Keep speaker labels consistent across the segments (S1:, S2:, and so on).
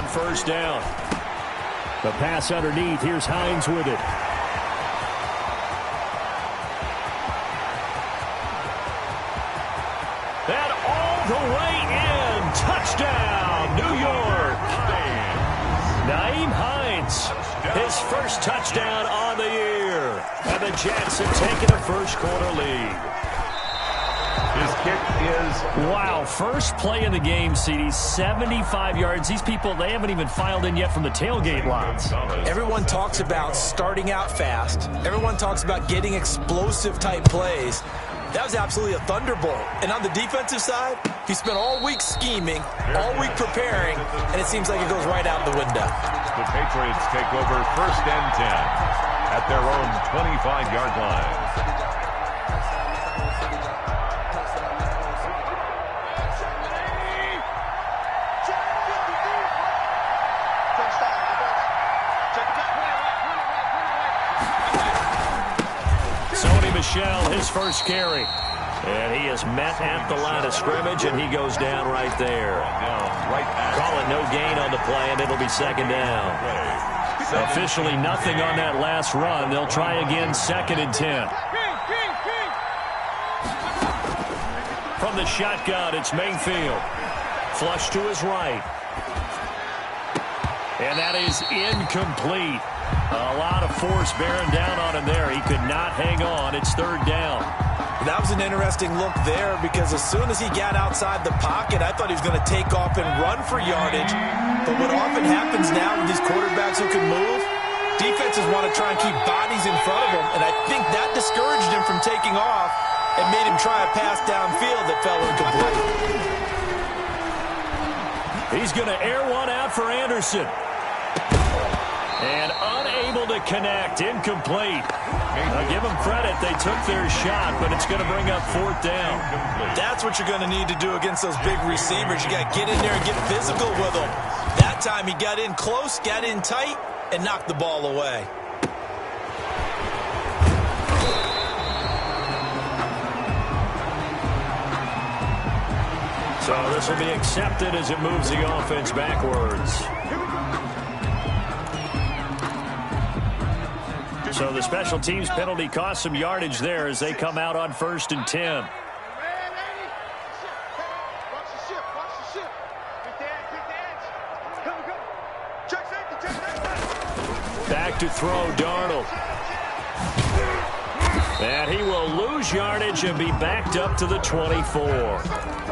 S1: on first down. The pass underneath. Here's Hines with it. And all the way in. Touchdown, New York. Nyheim Hines, his first touchdown on the year. And the Jets have taken a first-quarter lead.
S2: His kick is...
S1: Wow, first play in the game, CD, 75 yards. These people, they haven't even filed in yet from the tailgate lines.
S3: Everyone talks about starting out fast. Everyone talks about getting explosive-type plays. That was absolutely a thunderbolt. And on the defensive side, he spent all week scheming, all week preparing, and it seems like it goes right out the window.
S2: The Patriots take over first and 10 at their own 25-yard line.
S1: His first carry. And he is met at the line of scrimmage, and he goes down right there. Call it no gain on the play, and it'll be second down. Officially nothing on that last run. They'll try again, second and 10. From the shotgun, it's Mayfield. Flush to his right. And that is incomplete. A lot of force bearing down on him there. He could not hang on. It's third down.
S3: That was an interesting look there because as soon as he got outside the pocket, I thought he was going to take off and run for yardage. But what often happens now with these quarterbacks who can move, defenses want to try and keep bodies in front of him. And I think that discouraged him from taking off and made him try a pass downfield that fell incomplete.
S1: He's going to air one out for Anderson. And unable to connect, incomplete. Now give them credit, they took their shot, but it's going to bring up fourth down.
S3: That's what you're going to need to do against those big receivers. You got to get in there and get physical with them. That time he got in close, got in tight, and knocked the ball away.
S1: So this will be accepted as it moves the offense backwards. So the special teams penalty cost some yardage there as they come out on first and 10. Back to throw, Darnold. And he will lose yardage and be backed up to the 24.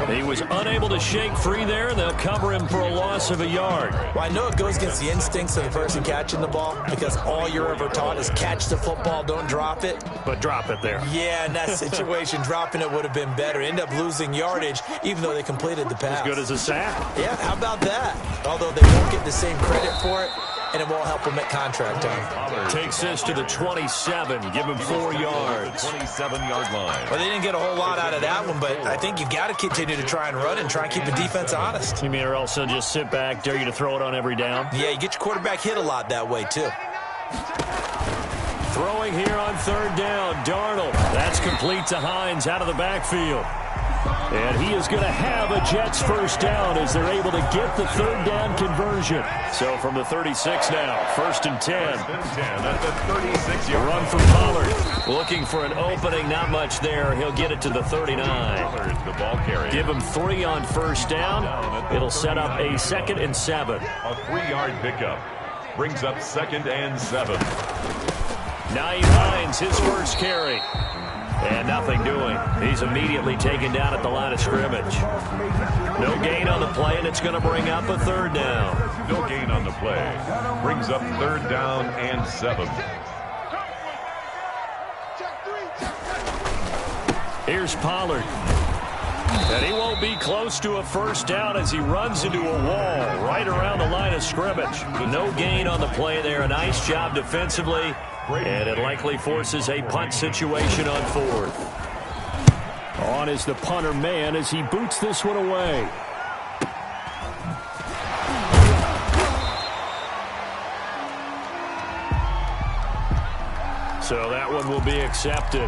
S1: He was unable to shake free there, and they'll cover him for a loss of a yard.
S3: Well, I know it goes against the instincts of the person catching the ball because all you're ever taught is catch the football, don't drop it.
S1: But drop it there.
S3: Yeah, in that situation, dropping it would have been better. End up losing yardage, even though they completed the pass.
S1: As good as a sack?
S3: Yeah, how about that? Although they won't get the same credit for it, and it won't help them at contract time.
S1: Takes this to the 27. Give him 4 yards.
S2: 27-yard line.
S3: Well, they didn't get a whole lot out of that one, but I think you've got to continue to try and run and try and keep the defense honest.
S1: You mean or else they'll just sit back, dare you to throw it on every down?
S3: Yeah, you get your quarterback hit a lot that way, too.
S1: Throwing here on third down, Darnold. That's complete to Hines out of the backfield. And he is going to have a Jets first down as they're able to get the third down conversion. So from the 36 now, first and 10.
S2: At the 36-yard
S1: run from Pollard. Looking for an opening, not much there. He'll get it to the 39.
S2: The ball carrier.
S1: Give him 3 on first down. It'll set up a 2nd and 7.
S2: A 3-yard pickup. Brings up 2nd and 7.
S1: Nyheim Hines, his first carry. And nothing doing. He's immediately taken down at the line of scrimmage. No gain on the play, and it's going to bring up a third down.
S2: No gain on the play. Brings up 3rd down and 7.
S1: Here's Pollard. And he won't be close to a first down as he runs into a wall right around the line of scrimmage. No gain on the play there. A nice job defensively. And it likely forces a punt situation on 4th. On is the punter man as he boots this one away. So that one will be accepted.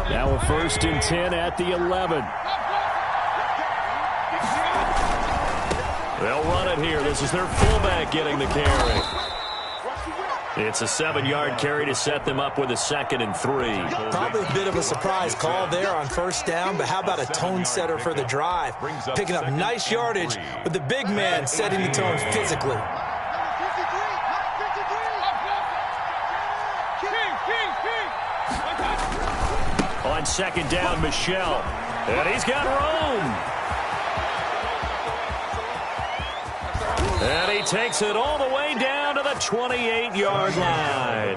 S1: Now a First and 10 at the 11. They'll run it here. This is their fullback getting the carry. It's a 7-yard carry to set them up with a 2nd and 3.
S3: Probably a bit of a surprise call there on first down, but how about a tone setter for the drive? Picking up nice yardage with the big man setting the tone physically.
S1: On 2nd down, Michelle. And he's got room. And he takes it all the way down to the 28-yard line.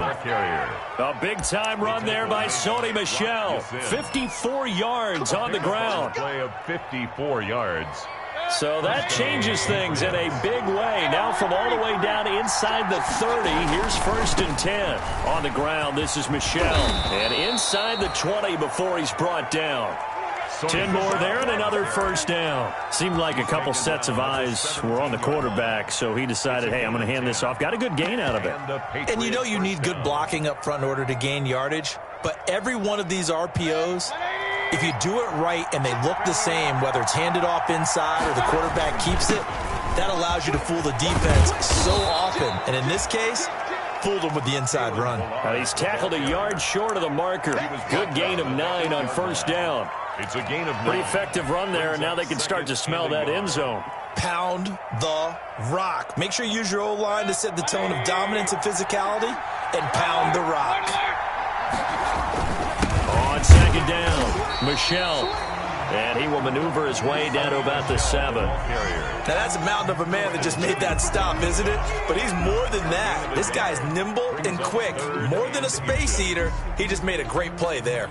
S1: A big-time run there by Sony Michel. 54 yards on the ground.
S2: Play of 54 yards.
S1: So that changes things in a big way. Now from all the way down inside the 30, here's 1st and 10. On the ground, this is Michel. And inside the 20 before he's brought down. 10 more there and another first down. Seemed like a couple sets of eyes were on the quarterback, so he decided, hey, I'm going to hand this off. Got a good gain out of it.
S3: And you know you need good blocking up front in order to gain yardage, but every one of these RPOs, if you do it right and they look the same, whether it's handed off inside or the quarterback keeps it, that allows you to fool the defense so often. And in this case, fooled him with the inside run.
S1: He's tackled a yard short of the marker. Good gain of 9 on first down.
S2: It's a gain of 9.
S1: Pretty effective run there, and now they can start to smell that end zone.
S3: Pound the rock. Make sure you use your O-line to set the tone of dominance and physicality, and pound the rock.
S1: On 2nd down, Michel. And he will maneuver his way down to about the 7.
S3: Now that's a mountain of a man that just made that stop, isn't it? But he's more than that. This guy's nimble and quick. More than a space eater, he just made a great play there.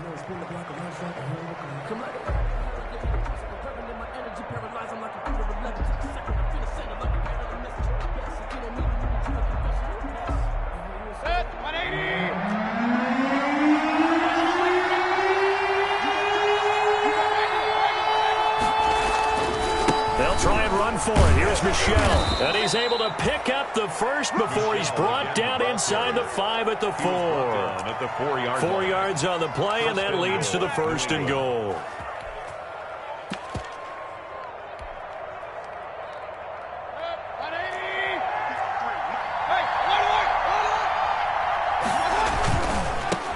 S1: For it. Here's Michel, and he's able to pick up the first before he's brought down inside the 5 at the 4. 4 yards on the play, and that leads to the 1st and goal.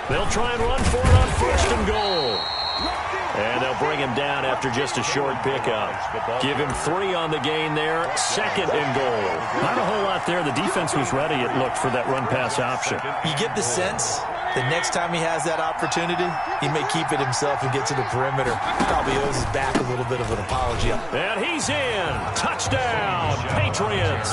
S1: They'll try and run for it on 1st and goal. And they'll bring him down after just a short pickup. Give him 3 on the gain there. 2nd and goal. Not a whole lot there. The defense was ready, it looked, for that run-pass option.
S3: You get the sense that next time he has that opportunity, he may keep it himself and get to the perimeter. Probably owes his back a little bit of an apology.
S1: And he's in. Touchdown, Patriots.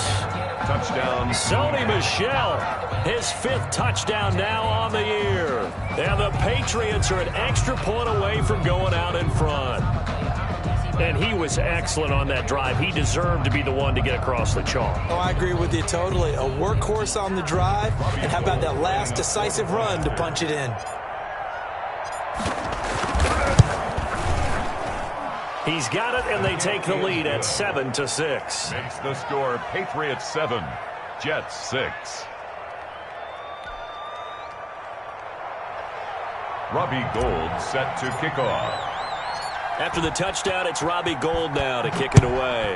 S2: Touchdown.
S1: Sony Michel, his 5th touchdown now on the year. And the Patriots are an extra point away from going out in front. And he was excellent on that drive. He deserved to be the one to get across the chalk.
S3: Oh, I agree with you totally. A workhorse on the drive. And how about that last decisive run to punch it in?
S1: He's got it, and they take the lead at 7-6.
S2: Makes the score Patriots 7, Jets 6. Robbie Gould set to kick off.
S1: After the touchdown, it's Robbie Gould now to kick it away.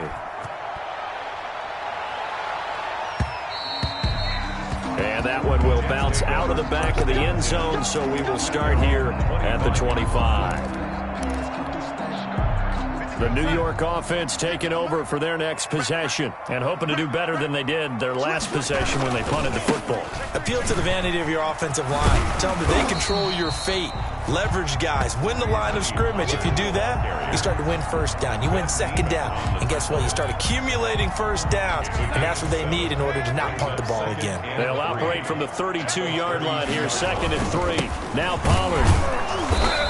S1: And that one will bounce out of the back of the end zone, so we will start here at the 25. The New York offense taking over for their next possession and hoping to do better than they did their last possession when they punted the football.
S3: Appeal to the vanity of your offensive line. Tell them that they control your fate. Leverage guys. Win the line of scrimmage. If you do that, you start to win first down. You win second down. And guess what? You start accumulating first downs. And that's what they need in order to not punt the ball again.
S1: They'll operate from the 32-yard line here. 2nd and 3. Now Pollard.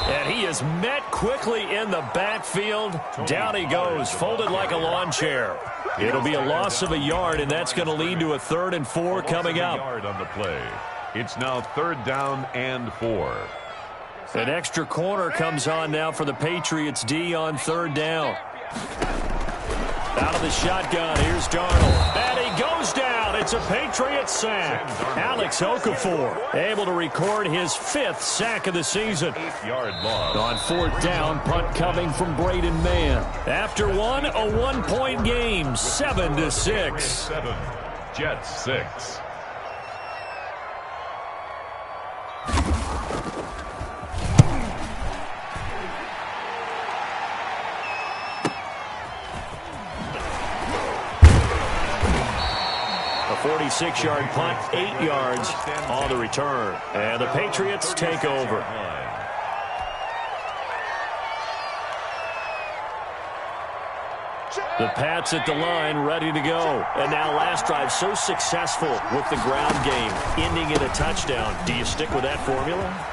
S1: And he is met quickly in the backfield. Down he goes, folded like a lawn chair. It'll be a loss of a yard, and that's going to lead to a 3rd and 4 coming up.
S2: Yard on the play. It's now 3rd down and 4.
S1: An extra corner comes on now for the Patriots D on 3rd down. Out of the shotgun, here's Darnold. And he goes down. it's a Patriots sack. Alex Okafor able to record his 5th sack of the season.
S2: 8-yard loss.
S1: On 4th down, punt coming from Braden Mann. After one, a 1-point game, 7-6.
S2: 7, Jets 6.
S1: A 46-yard punt, 8 yards on the return. And the Patriots take over. The Pats at the line, ready to go. And now last drive so successful with the ground game, ending in a touchdown. Do you stick with that formula?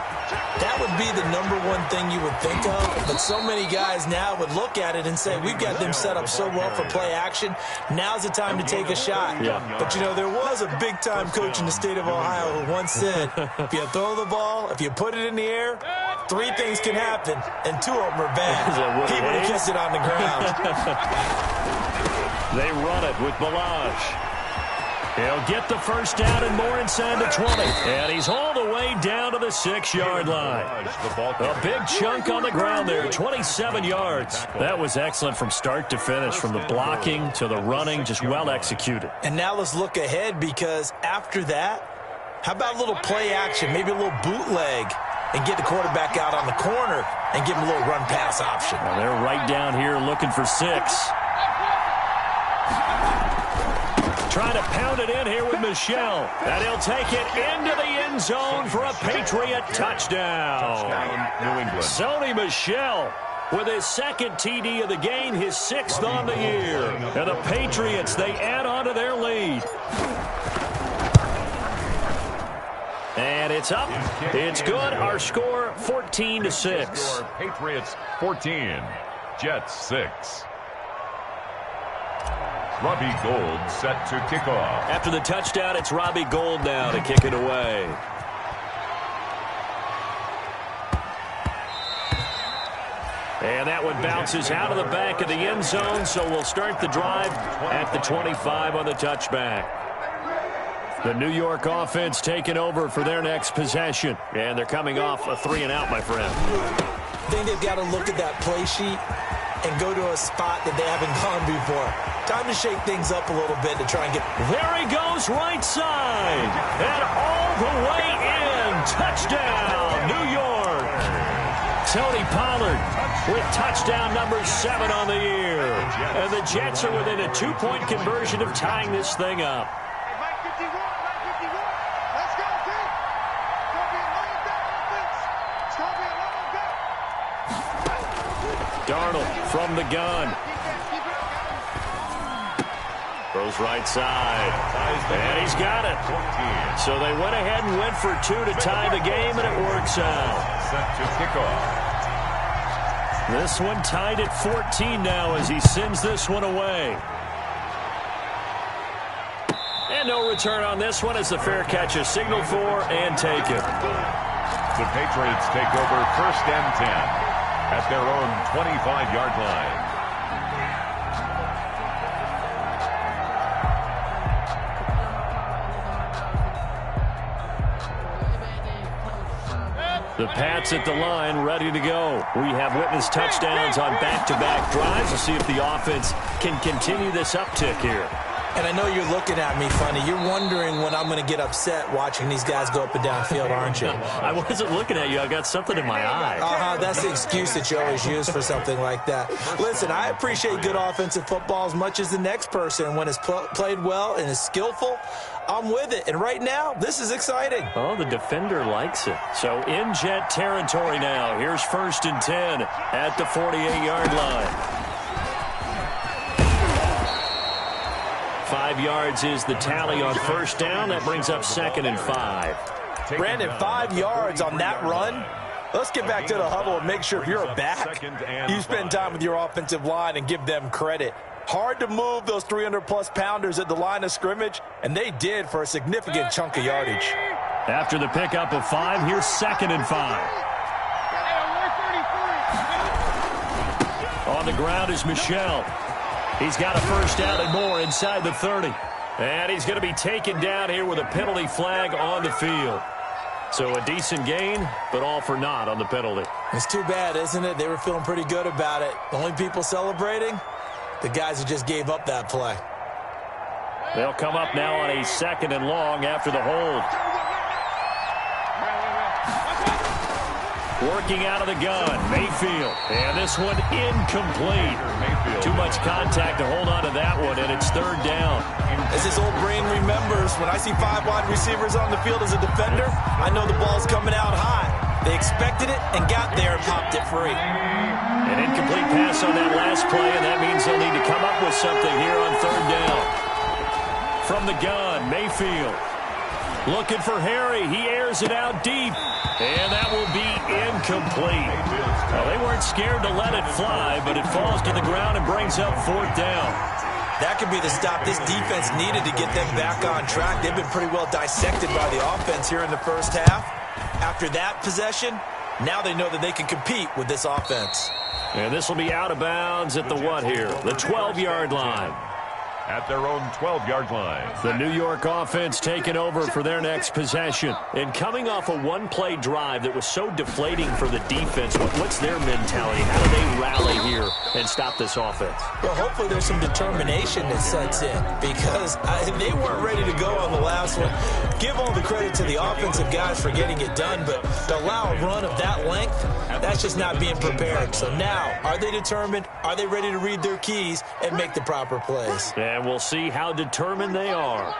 S3: That would be the #1 thing you would think of, but so many guys now would look at it and say, we've got them set up so well for play action. Now's the time to take a shot.
S1: Yeah.
S3: But, you know, there was a big-time coach in the state of Ohio who once said, if you throw the ball, if you put it in the air, 3 things can happen, and 2 of them are bad. He would have kissed it on the ground.
S1: They run it with Balazs. He'll get the first down and more inside the 20. And he's all the way down to the 6-yard line. A big chunk on the ground there, 27 yards. That was excellent from start to finish, from the blocking to the running, just well executed.
S3: And now let's look ahead, because after that, how about a little play action, maybe a little bootleg, and get the quarterback out on the corner and give him a little run-pass option.
S1: Well, they're right down here looking for 6. Trying to pound it in here with Michel. And he'll take it into the end zone for a Patriot touchdown.
S2: New England.
S1: Sony Michel with his 2nd TD of the game, his 6th on the year. And the Patriots, they add on to their lead. And it's up. It's good. Our score, 14-6.
S2: Patriots 14, Jets 6. Robbie Gould set to kick off.
S1: After the touchdown, it's Robbie Gould now to kick it away. And that one bounces out of the back of the end zone, so we'll start the drive at the 25 on the touchback. The New York offense taking over for their next possession. And they're coming off a 3-and-out, my friend.
S3: I think they've got to look at that play sheet and go to a spot that they haven't gone before. Time to shake things up a little bit to try and get...
S1: There he goes, right side. And all the way in. Touchdown, New York. Tony Pollard with touchdown number 7 on the year. And the Jets are within a 2-point conversion of tying this thing up. Darnold from the gun. Throws right side. And he's got it. So they went ahead and went for 2 to tie the game, and it works out.
S2: Set to kick off.
S1: This one tied at 14 now as he sends this one away. And no return on this one as the fair catch is signaled for and taken.
S2: The Patriots take over 1st and 10. At their own 25-yard line.
S1: The Pats at the line, ready to go. We have witnessed touchdowns on back-to-back drives. We'll see if the offense can continue this uptick here.
S3: And I know you're looking at me funny. You're wondering when I'm going to get upset watching these guys go up and down field, aren't you?
S1: I wasn't looking at you. I got something in my eye.
S3: That's the excuse that you always use for something like that. Listen, I appreciate good offensive football as much as the next person. When it's played well and is skillful, I'm with it. And right now, this is exciting.
S1: Oh, the defender likes it. So in Jet territory now. Here's 1st and 10 at the 48-yard line. 5 yards is the tally on 1st down. That brings up 2nd and 5.
S3: Brandon, 5 yards on that run. Let's get back to the huddle and make sure if you're a back, you spend time with your offensive line and give them credit. Hard to move those 300-plus pounders at the line of scrimmage, and they did for a significant chunk of yardage.
S1: After the pickup of 5, here's 2nd and 5. On the ground is Michel. He's got a first down and more inside the 30. And he's going to be taken down here with a penalty flag on the field. So a decent gain, but all for naught on the penalty.
S3: It's too bad, isn't it? They were feeling pretty good about it. The only people celebrating, the guys who just gave up that play.
S1: They'll come up now on a 2nd and long after the hold. Working out of the gun, Mayfield. And this one incomplete. Too much contact to hold on to that one, and it's 3rd down.
S3: As his old brain remembers, when I see 5 wide receivers on the field as a defender, I know the ball's coming out high. They expected it and got there and popped it free.
S1: An incomplete pass on that last play, and that means they'll need to come up with something here on 3rd down. From the gun, Mayfield. Looking for Harry. He airs it out deep. And that will be incomplete. Well, they weren't scared to let it fly, but it falls to the ground and brings up 4th down.
S3: That could be the stop this defense needed to get them back on track. They've been pretty well dissected by the offense here in the first half. After that possession, now they know that they can compete with this offense.
S1: And this will be out of bounds at the what here? The 12-yard line.
S2: At their own 12-yard line.
S1: The New York offense taking over for their next possession. And coming off a one-play drive that was so deflating for the defense, what's their mentality? How do they rally here and stop this offense?
S3: Well, hopefully there's some determination that sets in because they weren't ready to go on the last one. Give all the credit to the offensive guys for getting it done, but to allow a run of that length, that's just not being prepared. So now, are they determined? Are they ready to read their keys and make the proper plays?
S1: And we'll see how determined they are.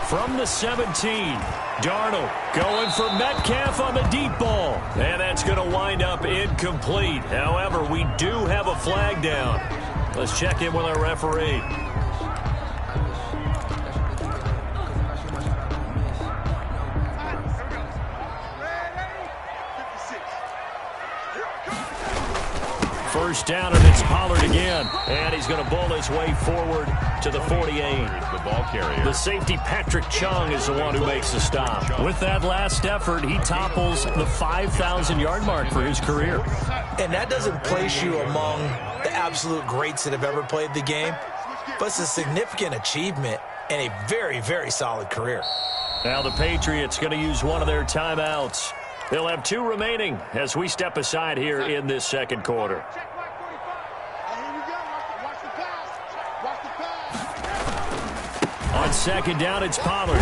S1: From the 17, Darnold going for Metcalf on the deep ball. And that's going to wind up incomplete. However, we do have a flag down. Let's check in with our referee. First down, and it's Pollard again. And he's going to bull his way forward to the 48.
S2: The ball carrier.
S1: The safety, Patrick Chung, is the one who makes the stop. With that last effort, he topples the 5,000-yard mark for his career.
S3: And that doesn't place you among the absolute greats that have ever played the game, but it's a significant achievement and a very, very solid career.
S1: Now the Patriots going to use one of their timeouts. They'll have 2 remaining as we step aside here in this second quarter. On second down, it's Pollard.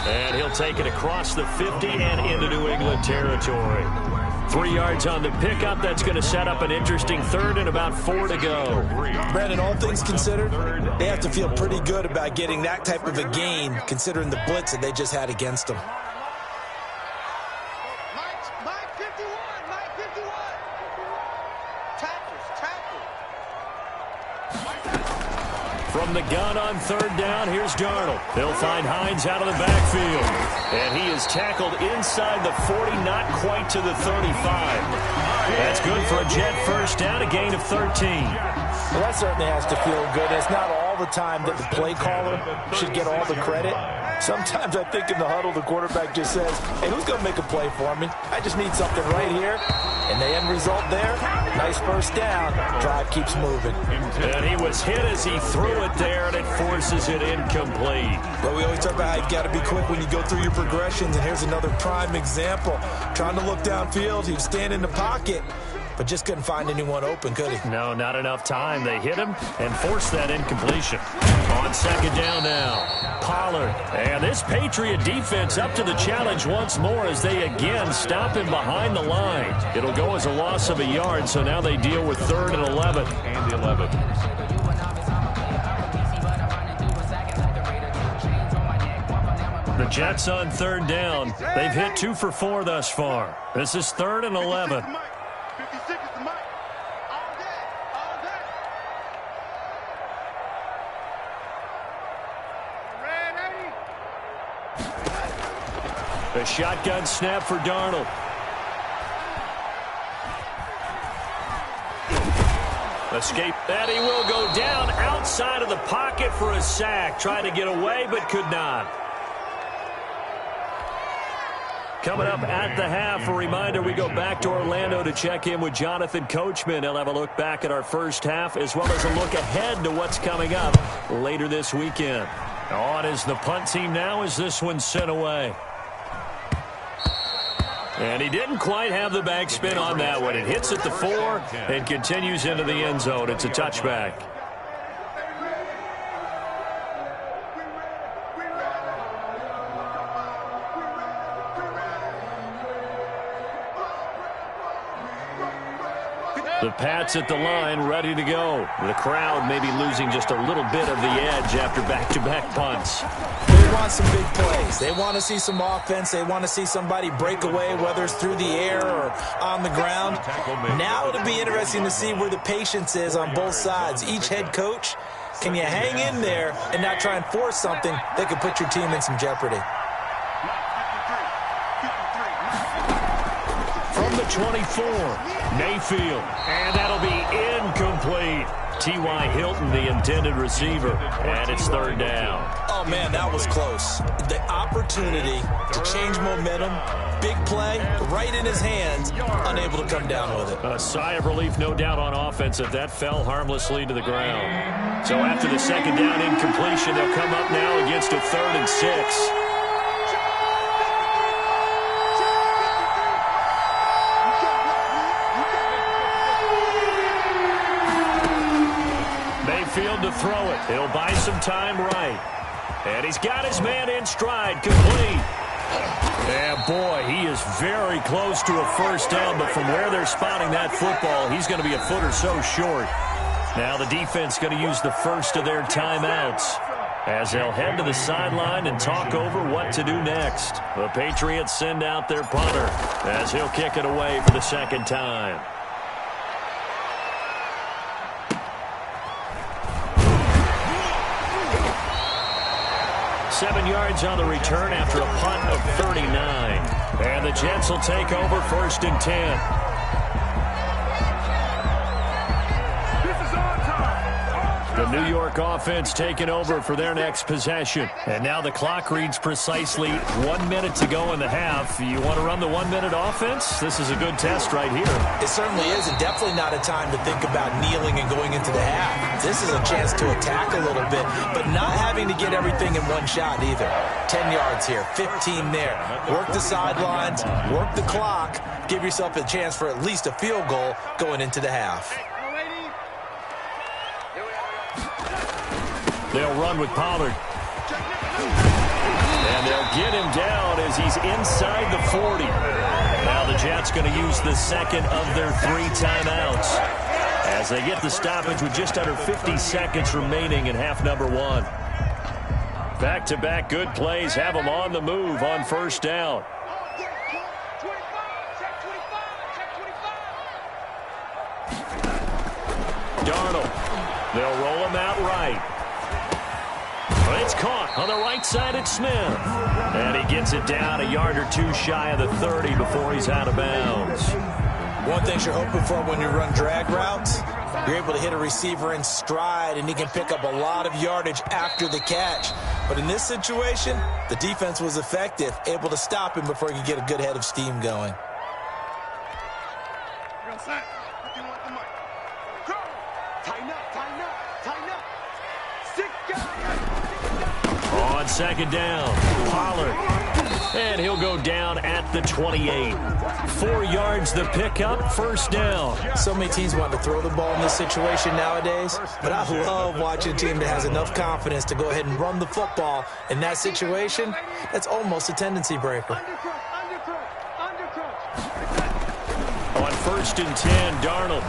S1: And he'll take it across the 50 and into New England territory. 3 yards on the pickup. That's going to set up an interesting 3rd and about 4 to go.
S3: Brandon, all things considered, they have to feel pretty good about getting that type of a gain considering the blitz that they just had against them.
S1: From the gun on 3rd down, here's Darnold. They'll find Hines out of the backfield. And he is tackled inside the 40, not quite to the 35. That's good for a Jet first down, a gain of 13.
S3: Well, that certainly has to feel good. It's not all the time that the play caller should get all the credit. Sometimes I think in the huddle, the quarterback just says, hey, who's going to make a play for me? I just need something right here. And the end result there, nice first down. Drive keeps moving.
S1: And he was hit as he threw it there, and it forces it incomplete.
S3: But we always talk about how you got to be quick when you go through your progressions, and here's another prime example. Trying to look downfield, he was standing in the pocket, but just couldn't find anyone open, could he?
S1: No, not enough time. They hit him and forced that incompletion. On second down now, Pollard. And this Patriot defense up to the challenge once more as they again stop him behind the line. It'll go as a loss of a yard, so now they deal with 3rd and 11.
S2: And 11.
S1: The Jets on 3rd down. They've hit 2 for 4 thus far. This is 3rd and 11. A shotgun snap for Darnold. Escape. And he will go down outside of the pocket for a sack. Tried to get away, but could not. Coming up at the half, a reminder, we go back to Orlando to check in with Jonathan Coachman. He'll have a look back at our first half as well as a look ahead to what's coming up later this weekend. On is the punt team now as this one's sent away. And he didn't quite have the backspin on that one. It hits at the 4 and continues into the end zone. It's a touchback. The Pats at the line, ready to go. The crowd may be losing just a little bit of the edge after back-to-back punts.
S3: They want some big plays. They want to see some offense. They want to see somebody break away, whether it's through the air or on the ground. Now it'll be interesting to see where the patience is on both sides. Each head coach, can you hang in there and not try and force something that could put your team in some jeopardy?
S1: From the 24, Mayfield, and that'll be incomplete. T.Y. Hilton, the intended receiver, and it's third down.
S3: Oh, man, that was close. The opportunity to change momentum, big play, right in his hands, unable to come down with it.
S1: A sigh of relief, no doubt, on offense if that fell harmlessly to the ground. So after the second down incompletion, they'll come up now against a 3rd and 6. Field to throw it. He'll buy some time right. And he's got his man in stride, complete. And boy, he is very close to a first down, but from where they're spotting that football, he's going to be a foot or so short. Now the defense going to use the first of their timeouts as they'll head to the sideline and talk over what to do next. The Patriots send out their punter as he'll kick it away for the second time. 7 yards on the return after a punt of 39. And the Jets will take over 1st and 10. The New York offense taking over for their next possession. And now the clock reads precisely 1 minute to go in the half. You want to run the 1 minute offense? This is a good test right here.
S3: It certainly is, and definitely not a time to think about kneeling and going into the half. This is a chance to attack a little bit, but not having to get everything in one shot either. 10 yards here, 15 there. Work the sidelines, work the clock, give yourself a chance for at least a field goal going into the half.
S1: They'll run with Pollard. And they'll get him down as he's inside the 40. Now the Jets going to use the second of their 3 timeouts as they get the stoppage with just under 50 seconds remaining in half number 1. Back-to-back good plays have them on the move on first down. Darnold. They'll roll him out right. It's caught on the right side at Smith. And he gets it down a yard or 2 shy of the 30 before he's out of bounds.
S3: One thing you're hoping for when you run drag routes, you're able to hit a receiver in stride, and he can pick up a lot of yardage after the catch. But in this situation, the defense was effective, able to stop him before he could get a good head of steam going.
S1: On second down, Pollard. And he'll go down at the 28. 4 yards the pickup, first down.
S3: So many teams want to throw the ball in this situation nowadays, but I love watching a team that has enough confidence to go ahead and run the football. In that situation, that's almost a tendency breaker.
S1: On 1st and 10, Darnold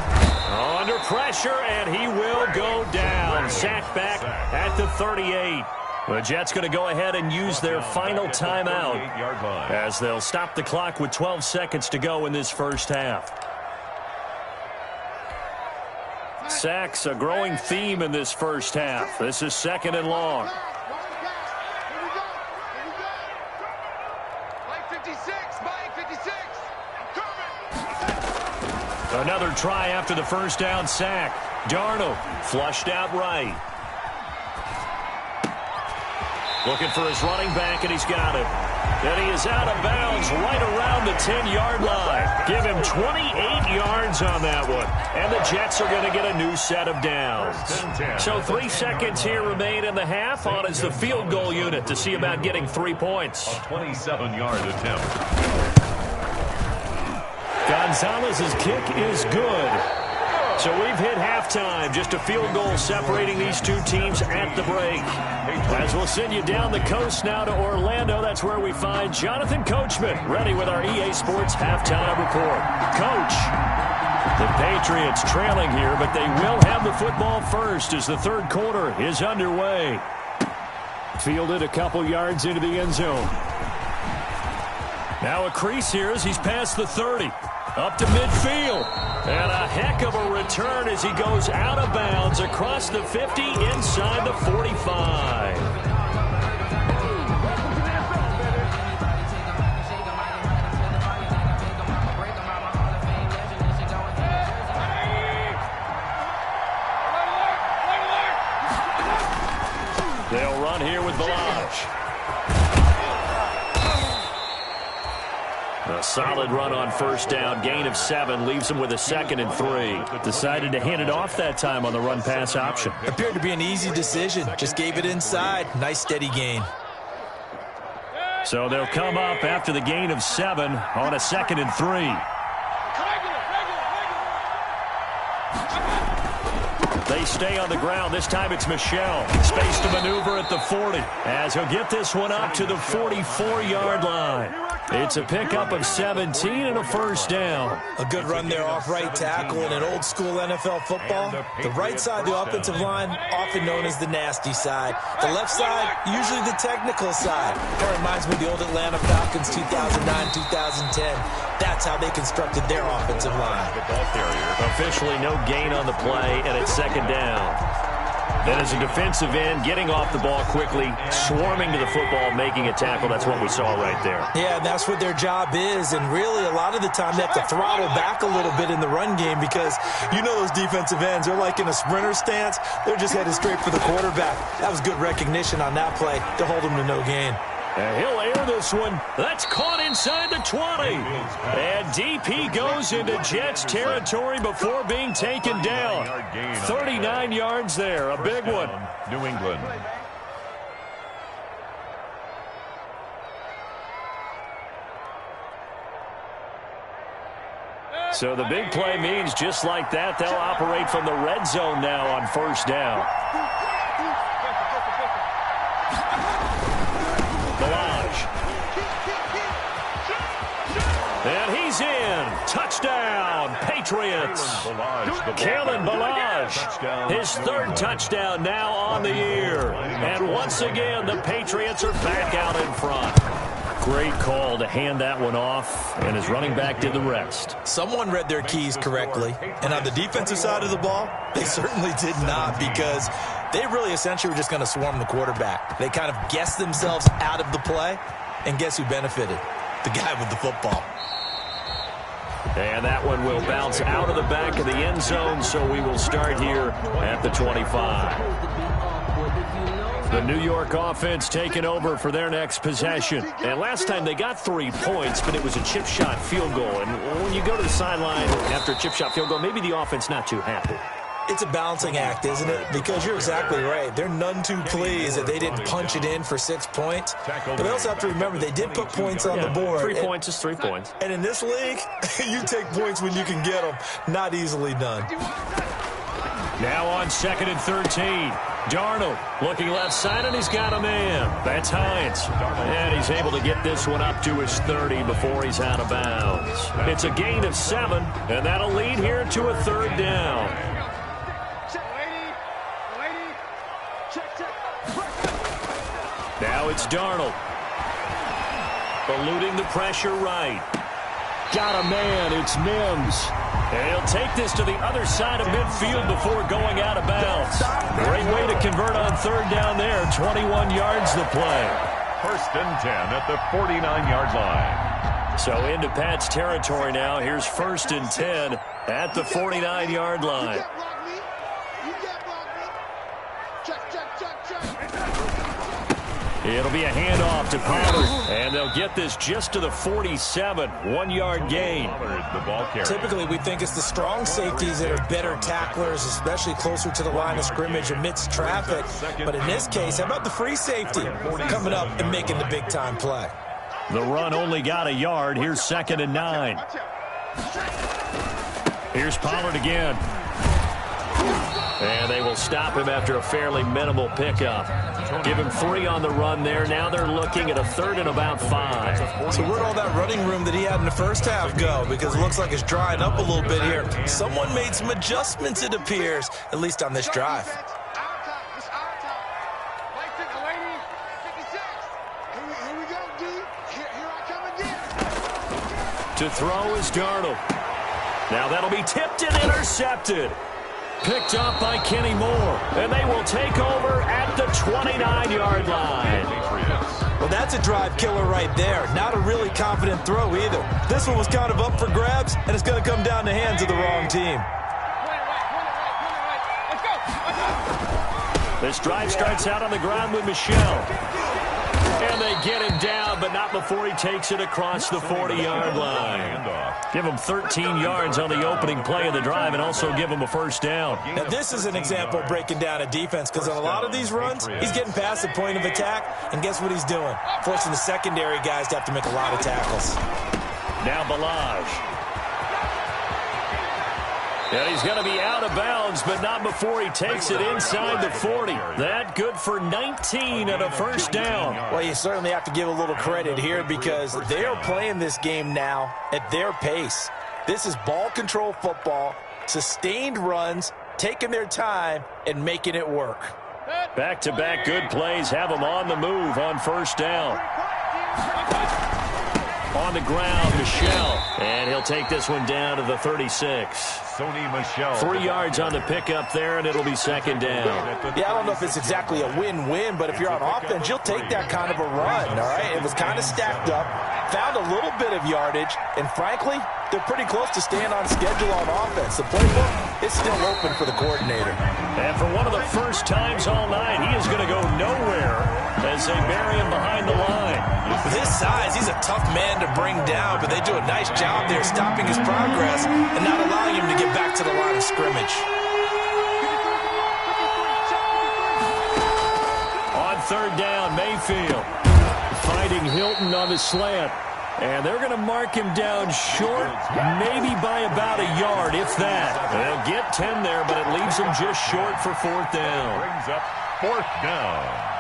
S1: under pressure, and he will go down. Sacked back at the 38. The Jets going to go ahead and use their final timeout as they'll stop the clock with 12 seconds to go in this first half. Sacks, a growing theme in this first half. This is 2nd and long. Another try after the first down sack. Darnold flushed out right. Looking for his running back, and he's got it. And he is out of bounds right around the 10-yard line. Give him 28 yards on that one. And the Jets are going to get a new set of downs. So 3 seconds here remain in the half. On is the field goal unit to see about getting 3 points.
S2: A 27-yard attempt.
S1: Gonzalez's kick is good. So we've hit halftime. Just a field goal separating these two teams at the break. As we'll send you down the coast now to Orlando, that's where we find Jonathan Coachman, ready with our EA Sports halftime report. Coach, the Patriots trailing here, but they will have the football first as the third quarter is underway. Fielded a couple yards into the end zone. Now a crease here as he's past the 30. Up to midfield. And a heck of a return as he goes out of bounds across the 50 inside the 45. They'll run here with Balaj. A solid run on first down. Gain of 7 leaves him with a 2nd and 3. Decided to hand it off that time on the run-pass option.
S3: Appeared to be an easy decision. Just gave it inside. Nice steady gain.
S1: So they'll come up after the gain of 7 on a 2nd and 3. They stay on the ground. This time it's Michel. Space to maneuver at the 40 as he'll get this one up to the 44-yard line. It's a pickup of 17 and a first down.
S3: A good run there off right tackle in an old-school NFL football. The right side of the offensive line, often known as the nasty side. The left side, usually the technical side. That reminds me of the old Atlanta Falcons 2009-2010. That's how they constructed their offensive line.
S1: Officially no gain on the play, and it's 2nd down. Then as a defensive end, getting off the ball quickly, swarming to the football, making a tackle. That's what we saw right there.
S3: Yeah, and that's what their job is. And really, a lot of the time, they have to throttle back a little bit in the run game because you know those defensive ends, they're like in a sprinter stance. They're just headed straight for the quarterback. That was good recognition on that play to hold him to no gain.
S1: And he'll air this one. That's caught inside the 20. And DP goes into Jets territory before being taken down. 39 yards there, a big one.
S2: New England.
S1: So the big play means just like that, they'll operate from the red zone now on first down. And he's in. Touchdown, Patriots. Kalen Balaj, his 3rd touchdown now on the year. And once again, the Patriots are back out in front. Great call to hand that one off, and his running back did the rest.
S3: Someone read their keys correctly. And on the defensive side of the ball, they certainly did not, because they really essentially were just going to swarm the quarterback. They kind of guessed themselves out of the play, and guess who benefited? The guy with the football.
S1: And that one will bounce out of the back of the end zone, so we will start here at the 25. The New York offense taking over for their next possession. And last time they got 3 points, but it was a chip shot field goal. And when you go to the sideline after a chip shot field goal, maybe the offense not too happy.
S3: It's a balancing act, isn't it? Because you're exactly right. They're none too pleased that they didn't punch it in for 6 points. But they also have to remember they did put points on the board.
S1: 3 points is 3 points.
S3: And in this league, you take points when you can get them. Not easily done.
S1: Now on 2nd and 13. Darnold looking left side, and he's got a man. That's Hines. And he's able to get this one up to his 30 before he's out of bounds. It's a gain of 7, and that'll lead here to a 3rd down. Now it's Darnold. Eluding the pressure right. Got a man. It's Mims. And he'll take this to the other side of midfield before going out of bounds. Great way to convert on 3rd down there. 21 yards the play.
S2: 1st and 10 at the 49-yard line.
S1: So into Pat's territory now. Here's 1st and 10 at the 49-yard line. It'll be a handoff to Pollard, and they'll get this just to the 47, 1-yard gain.
S3: Typically, we think it's the strong safeties that are better tacklers, especially closer to the line of scrimmage amidst traffic. But in this case, how about the free safety coming up and making the big-time play?
S1: The run only got a yard. Here's 2nd and 9. Here's Pollard again. And they will stop him after a fairly minimal pickup. Give him 3 on the run there. Now they're looking at a 3rd and about 5.
S3: So where'd all that running room that he had in the first half go? Because it looks like it's drying up a little bit here. Someone made some adjustments, it appears, at least on this drive.
S1: To throw is Darnold. Now that'll be tipped and intercepted. Picked up by Kenny Moore. And they will take over at the 29-yard line.
S3: Well, that's a drive killer right there. Not a really confident throw either. This one was kind of up for grabs, and it's going to come down the hands of the wrong team.
S1: This drive starts out on the ground with Michel. And they get him down, but not before he takes it across the 40-yard line. Give him 13 yards on the opening play of the drive and also give him a first down.
S3: Now, this is an example of breaking down a defense because on a lot of these runs, he's getting past the point of attack, and guess what he's doing? Forcing the secondary guys to have to make a lot of tackles.
S1: Now Balaj. And he's going to be out of bounds, but not before he takes it inside the 40. That good for 19 and a first down.
S3: Well, you certainly have to give a little credit here because they are playing this game now at their pace. This is ball control football, sustained runs, taking their time, and making it work.
S1: Back-to-back good plays have them on the move on first down. On the ground, Michel. And he'll take this one down to the 36.
S2: Sony Michel.
S1: 3 yards on the pickup there, and it'll be second down.
S3: Yeah, I don't know if it's exactly a win-win, but if you're on offense, you'll take that kind of a run, all right? It was kind of stacked up, found a little bit of yardage, and frankly, they're pretty close to staying on schedule on offense. The playbook is still open for the coordinator.
S1: And for one of the first times all night, he is going to go nowhere as they bury him behind the line.
S3: With his size, he's a tough man to bring down, but they do a nice job there stopping his progress and not allowing him to get back to the line of scrimmage.
S1: On third down, Mayfield fighting Hilton on the slant. And they're going to mark him down short, maybe by about a yard, if that. They'll get 10 there, but it leaves them just short for 4th down.
S2: Brings up 4th down.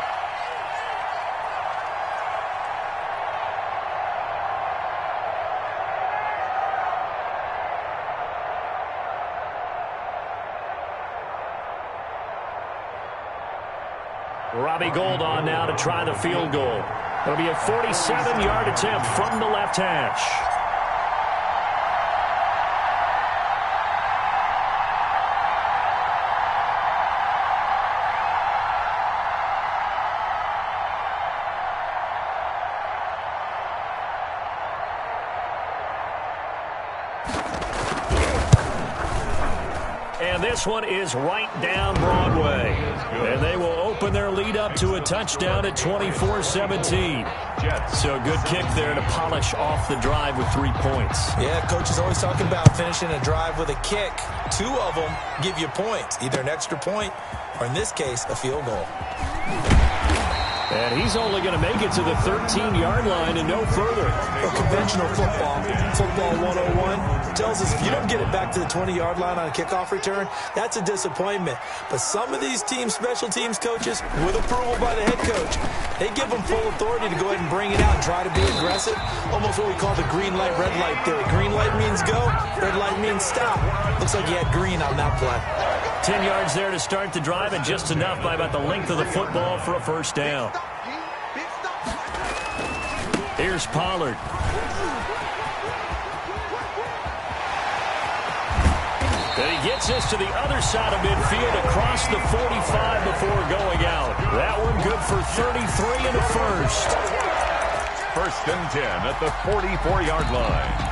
S1: Robbie Gould on now to try the field goal. It'll be a 47-yard attempt from the left hash. And this one is right down Broadway. And they will open their lead up to a touchdown at 24-17. So good kick there to polish off the drive with 3 points.
S3: Yeah, coach is always talking about finishing a drive with a kick. 2 of them give you points, either an extra point or, in this case, a field goal.
S1: And he's only going to make it to the 13-yard line and no further.
S3: For conventional football 101 tells us if you don't get it back to the 20-yard line on a kickoff return, that's a disappointment. But some of these special teams coaches, with approval by the head coach, they give them full authority to go ahead and bring it out and try to be aggressive. Almost what we call the green light, red light theory. Green light means go, red light means stop. Looks like he had green on that play.
S1: 10 yards there to start the drive, and just enough by about the length of the football for a first down. Here's Pollard. And he gets this to the other side of midfield across the 45 before going out. That one good for 33 and a first.
S2: 1st and 10 at the 44-yard line.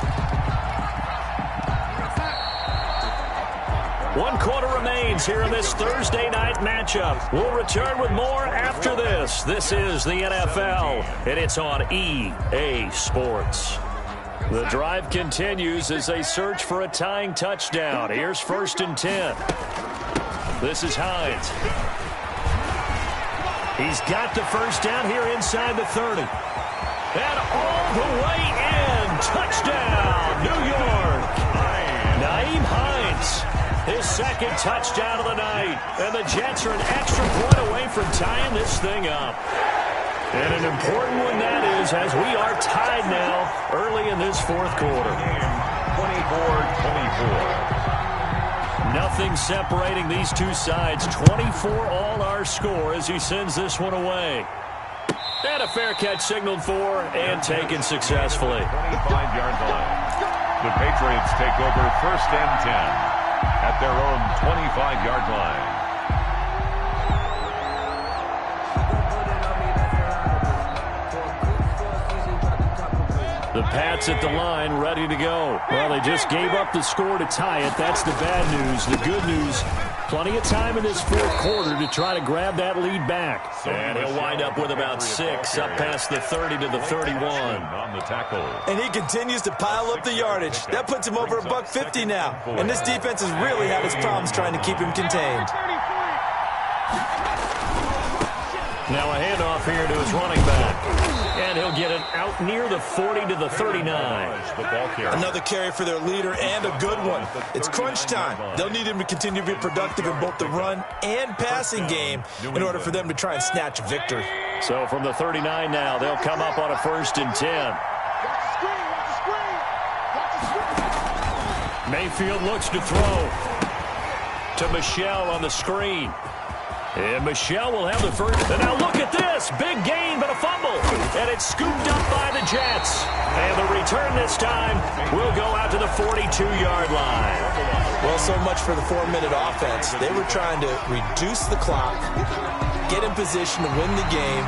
S1: 1 quarter remains here in this Thursday night matchup. We'll return with more after this. This is the NFL, and it's on EA Sports. The drive continues as they search for a tying touchdown. Here's 1st and 10. This is Hines. He's got the first down here inside the 30. And all the way in. Touchdown, New York. Nyheim Hines, his 2nd touchdown of the night. And the Jets are an extra point away from tying this thing up. And an important one that is, as we are tied now early in this 4th quarter.
S2: 24-24.
S1: Nothing separating these two sides. 24 all our score as he sends this one away. And a fair catch signaled for and taken successfully.
S2: 25-yard line. The Patriots take over 1st and 10 at their own 25-yard line.
S1: The Pats at the line, ready to go. Well, they just gave up the score to tie it. That's the bad news. The good news, plenty of time in this 4th quarter to try to grab that lead back. And he'll wind up with about 6, up past the 30 to the 31.
S2: On the tackle.
S3: And he continues to pile up the yardage. That puts him over $150 now. And this defense has really had its problems trying to keep him contained.
S1: Now a handoff here to his running back. And he'll get it out near the 40 to the 39.
S3: Another carry for their leader and a good one. It's crunch time. They'll need him to continue to be productive in both the run and passing game in order for them to try and snatch a victory.
S1: So from the 39 now, they'll come up on a 1st and 10. Mayfield looks to throw to Michel on the screen. And Michel will have the first. And now look at this. Big gain, but a fumble. And it's scooped up by the Jets. And the return this time will go out to the 42-yard line.
S3: Well, so much for the 4-minute offense. They were trying to reduce the clock, get in position to win the game,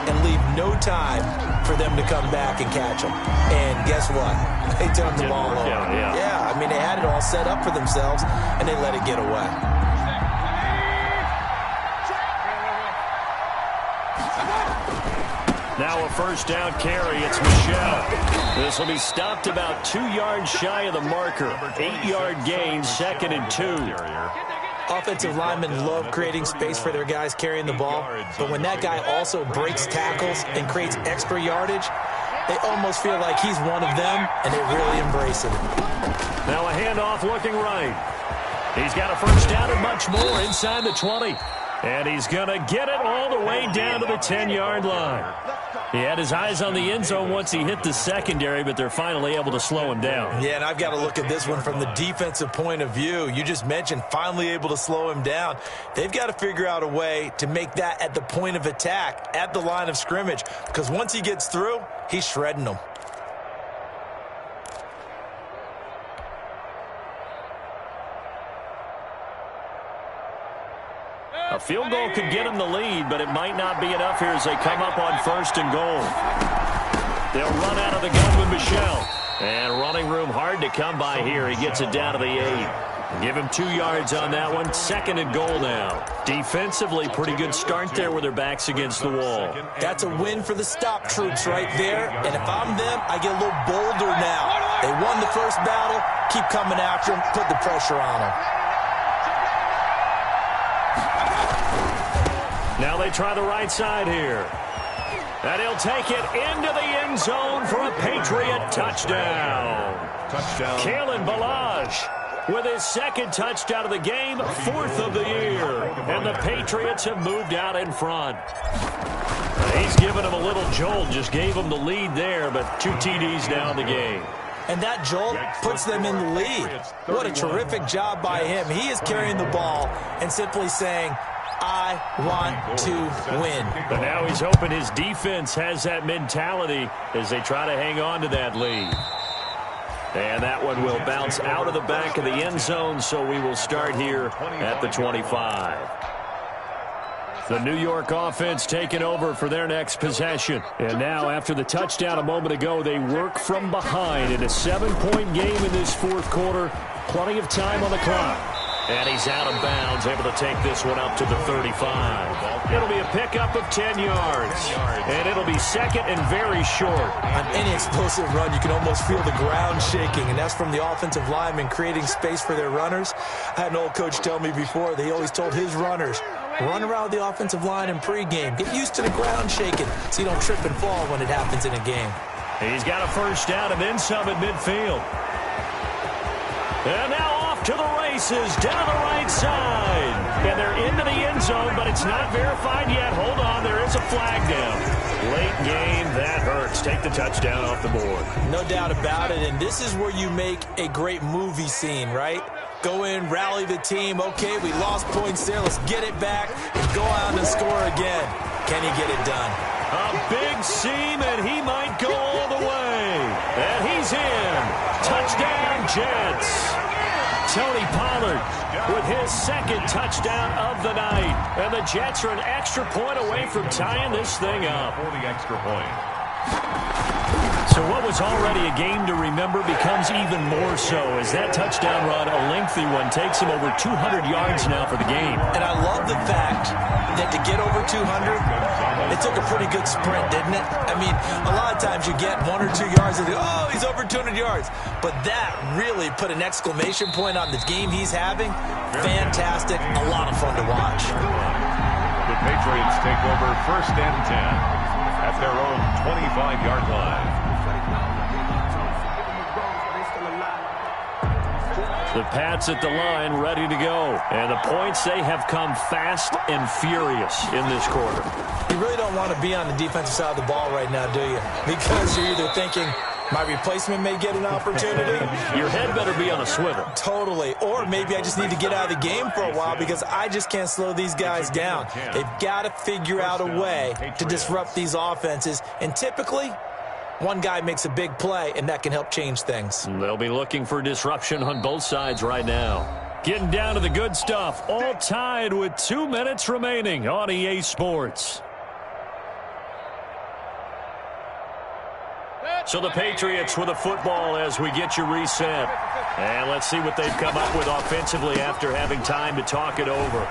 S3: and leave no time for them to come back and catch them. And guess what? They turned the ball over. Yeah, I mean, they had it all set up for themselves, and they let it get away.
S1: Now a 1st down carry. It's Michel. This will be stopped about 2 yards shy of the marker. 8-yard gain, 2nd and 2.
S3: Offensive linemen love creating space for their guys carrying the ball, but when that guy also breaks tackles and creates extra yardage, they almost feel like he's one of them, and they really embrace him.
S1: Now a handoff looking right. He's got a 1st down and much more inside the 20. And he's going to get it all the way down to the 10-yard line. He had his eyes on the end zone once he hit the secondary, but they're finally able to slow him down.
S3: Yeah, and I've got to look at this one from the defensive point of view. You just mentioned finally able to slow him down. They've got to figure out a way to make that at the point of attack, at the line of scrimmage, because once he gets through, he's shredding them.
S1: A field goal could get him the lead, but it might not be enough here as they come up on 1st and goal. They'll run out of the gun with Michel. And running room hard to come by here. He gets it down to the 8. Give him 2 yards on that one. 2nd and goal now. Defensively, pretty good start there with their backs against the wall.
S3: That's a win for the stop troops right there. And if I'm them, I get a little bolder now. They won the first battle. Keep coming after them. Put the pressure on them.
S1: Now they try the right side here. And he'll take it into the end zone for a Patriot touchdown. Kalen Ballage with his 2nd touchdown of the game, 4th of the year. And the Patriots have moved out in front. He's given him a little jolt, just gave him the lead there, but 2 TDs down the game.
S3: And that jolt puts them in the lead. What a terrific job by him. He is carrying the ball and simply saying, I want to win.
S1: But now he's hoping his defense has that mentality as they try to hang on to that lead. And that one will bounce out of the back of the end zone, so we will start here at the 25. The New York offense taking over for their next possession. And now, after the touchdown a moment ago, they work from behind in a 7-point game in this 4th quarter. Plenty of time on the clock. And he's out of bounds, able to take this one up to the 35. It'll be a pickup of 10 yards. And it'll be second and very short.
S3: On any explosive run, you can almost feel the ground shaking, and that's from the offensive linemen creating space for their runners. I had an old coach tell me before, they always told his runners, run around the offensive line in pregame. Get used to the ground shaking so you don't trip and fall when it happens in a game.
S1: He's got a first down and then some at midfield. And now off to the races, down the right side. And they're into the end zone, but it's not verified yet. Hold on, there is a flag down. Late game, that hurts. Take the touchdown off the board.
S3: No doubt about it, and this is where you make a great movie scene, right? Go in, rally the team. Okay, we lost points there. Let's get it back and go out and score again. Can he get it done?
S1: A big seam, and he might go all the way. And he's in. Touchdown, Jets. Tony Pollard with his second touchdown of the night. And the Jets are an extra point away from tying this thing up.
S2: For the extra point.
S1: So what was already a game to remember becomes even more so as that touchdown run, a lengthy one, takes him over 200 yards now for the game.
S3: And I love the fact that to get over 200, it took a pretty good sprint, didn't it? I mean, a lot of times you get 1 or 2 yards and you go, oh, he's over 200 yards. But that really put an exclamation point on the game he's having. Fantastic. A lot of fun to watch.
S2: The Patriots take over first and 10 at their own 25-yard line.
S1: The Pats at the line, ready to go. And the points, they have come fast and furious in this quarter.
S3: You really don't want to be on the defensive side of the ball right now, do you? Because you're either thinking, my replacement may get an opportunity.
S1: Your head better be on a swivel.
S3: Totally. Or maybe I just need to get out of the game for a while because I just can't slow these guys down. They've got to figure out a way to disrupt these offenses. And typically, one guy makes a big play, and that can help change things.
S1: They'll be looking for disruption on both sides right now. Getting down to the good stuff, all tied with 2 minutes remaining on EA Sports. So the Patriots with a football as we get you reset. And let's see what they've come up with offensively after having time to talk it over.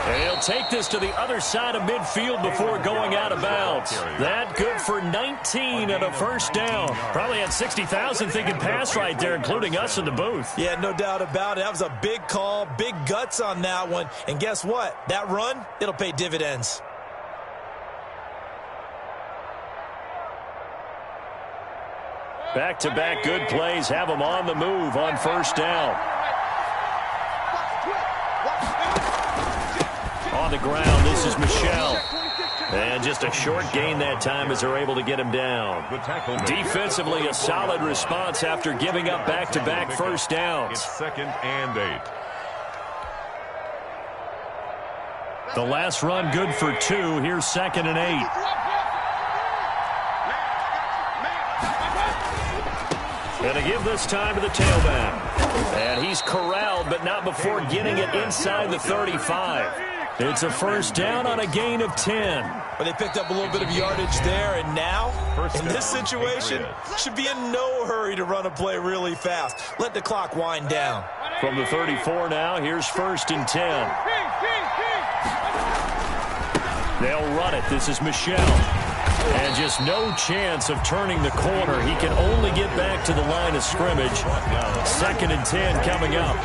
S1: And he'll take this to the other side of midfield before going out of bounds. That good for 19 and a first down. Probably had 60,000 thinking pass right there, including us in the booth.
S3: Yeah, no doubt about it. That was a big call, big guts on that one. And guess what? That run, it'll pay dividends.
S1: Back-to-back good plays have them on the move on first down. On the ground, this is Michel. And just a short gain that time as they're able to get him down. Defensively, a solid response after giving up back-to-back first downs.
S2: It's second and 8.
S1: The last run good for 2. Here's second and 8. And to give this time to the tailback. And he's corralled, but not before getting it inside the 35. It's a first down on a gain of 10.
S3: But they picked up a little bit of yardage there, and now, in this situation, should be in no hurry to run a play really fast. Let the clock wind down.
S1: From the 34 now, here's first and 10. They'll run it. This is Michel. And just no chance of turning the corner. He can only get back to the line of scrimmage. Second and 10 coming up.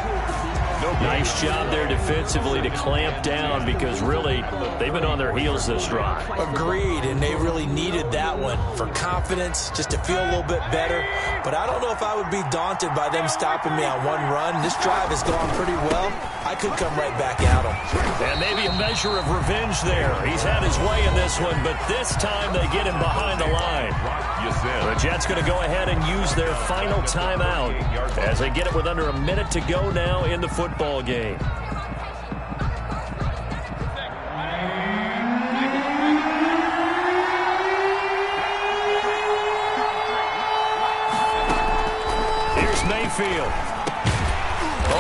S1: Nice job there defensively to clamp down because really they've been on their heels this drive.
S3: Agreed, and they really needed that one for confidence, just to feel a little bit better. But I don't know if I would be daunted by them stopping me on one run. This drive has gone pretty well. I could come right back at them.
S1: And maybe a measure of revenge there. He's had his way in this one, but this time they get him behind the line. The Jets going to go ahead and use their final timeout as they get it with under a minute to go now in the football game. Here's Mayfield.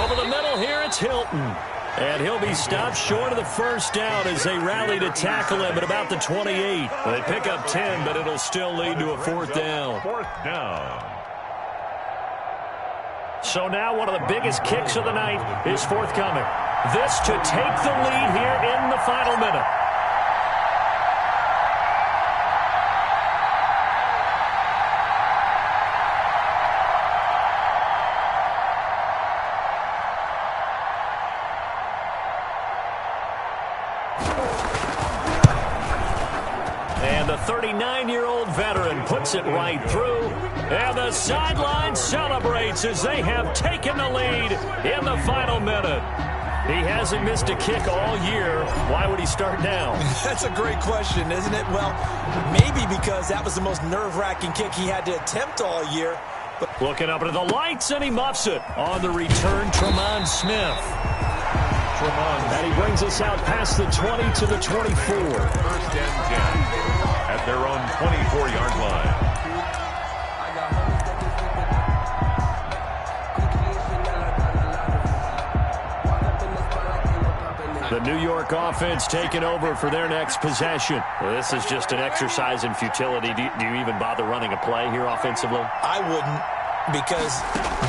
S1: Over the middle here, it's Hilton. And he'll be stopped short of the first down as they rally to tackle him at about the 28. They pick up 10, but it'll still lead to a fourth down.
S2: Fourth down.
S1: So now one of the biggest kicks of the night is forthcoming. This to take the lead here in the final minute. And the 39-year-old veteran puts it right through. And the sideline celebrates as they have taken the lead in the final minute. He hasn't missed a kick all year. Why would he start now?
S3: That's a great question, isn't it? Well, maybe because that was the most nerve-wracking kick he had to attempt all year. But
S1: looking up into the lights, and he muffs it. On the return, Tremont Smith. And he brings us out past the 20 to the 24.
S2: First and 10 at their own 24-yard line.
S1: The New York offense taking over for their next possession. Well, this is just an exercise in futility. Do you even bother running a play here offensively?
S3: I wouldn't, because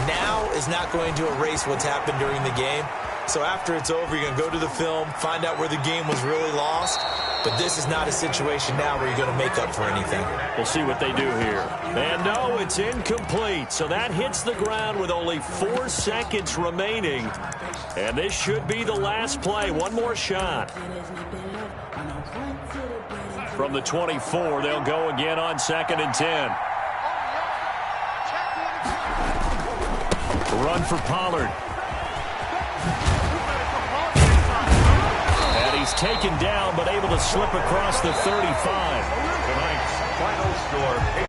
S3: now is not going to erase what's happened during the game. So after it's over, you're going to go to the film, find out where the game was really lost. But this is not a situation now where you're going to make up for anything.
S1: We'll see what they do here. And no, it's incomplete. So that hits the ground with only 4 seconds remaining. And this should be the last play. One more shot. From the 24, they'll go again on 2nd and 10. Run for Pollard. And he's taken down, but able to slip across the 35.
S2: Tonight's final score.